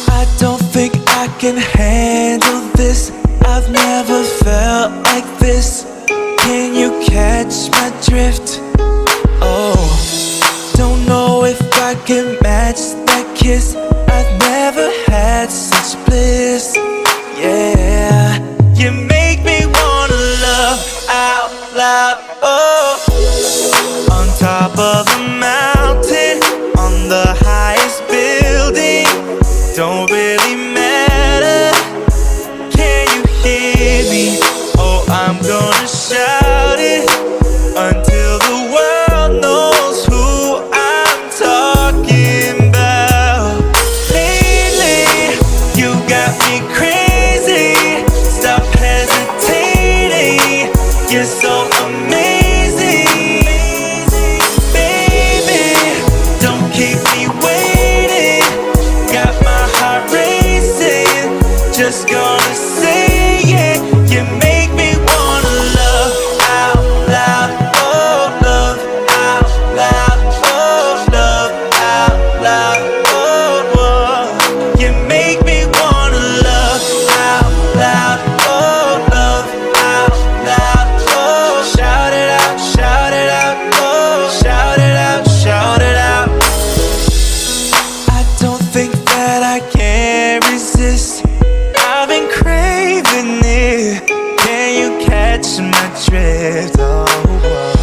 I don't think I can handle this. I've never felt like this. Can you catch my drift? Oh, don't know if I can match that kiss. I've never had such bliss. Yeah, you make me wanna love out loud. Oh, on top of a mountain, on the highest building, don't really matter. Can you hear me? Oh, I'm gonna shout it until the world knows who I'm talking about. Lately, you got me crazy. Stop hesitating. You're so amazing. Baby, don't keep me waiting. Got my heart racing. Just gonna say it. You make me wanna love out loud. Oh, love out loud. Oh, love out loud. Oh, oh. You make me wanna love out loud. Oh, love out loud. Oh, shout it out, shout it out. Oh, shout it out, shout it out. I don't think that I can resist. I've been craving it. Can you catch my drift? Oh, oh.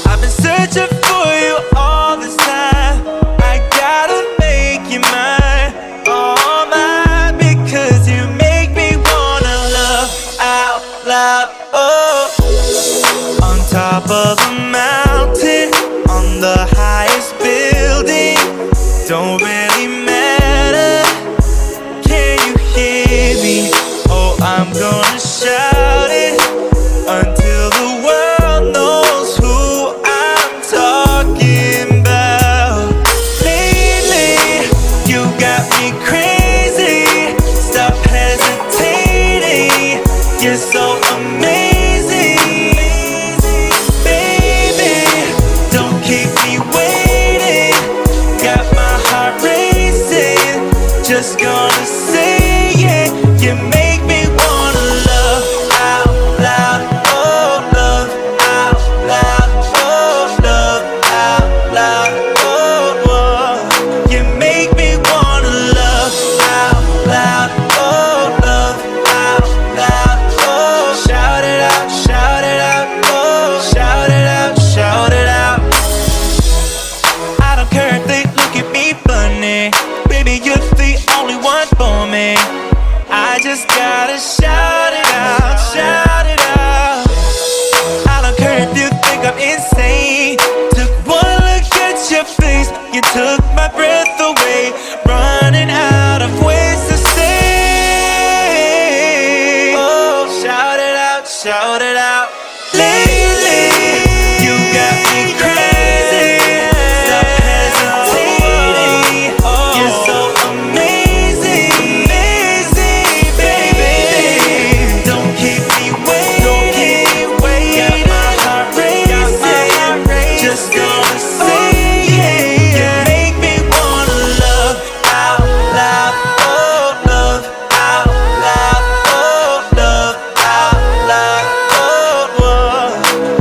I've been searching for you all this time. I gotta make you mine, oh mine, because you make me wanna love out loud. Oh, on top of a mountain, on the highest building, don't really matter. Can you hear me? Oh, I'm gonna shout it until the world knows who I'm talking about. Lately, you got me crazy. Stop hesitating. You're so amazing. Baby, don't keep me waiting. Got my heart racing. Just gonna say it. You make me wanna love out loud. Oh, love out loud. Oh, love out loud. Oh, oh. You make me wanna love out loud. Oh, love out loud. Oh, shout it out, shout it out. Oh, shout it out, shout it out. I don't care if they look at me funny. Baby, you're the only one for me. I just gotta shout it out, shout it out. I don't care if you think I'm insane. Took one look at your face, you took my breath away. Running out of ways to say. Oh, shout it out, shout it out. Lately, you got me crazy. Stop hesitating. You're so amazing, amazing, baby. Don't keep me waiting. Got my heart racing. Just gonna say it. You make me wanna love out loud. Oh, love out loud. Oh, love out loud. Oh, oh.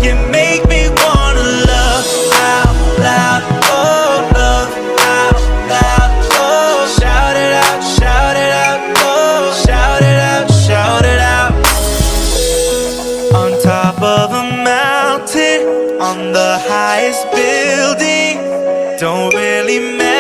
You make me wanna love out loud. Oh, love out loud. Oh, shout it out, shout it out. Oh, shout it out, shout it out. On top of a mountain, on the highest building, don't really matter.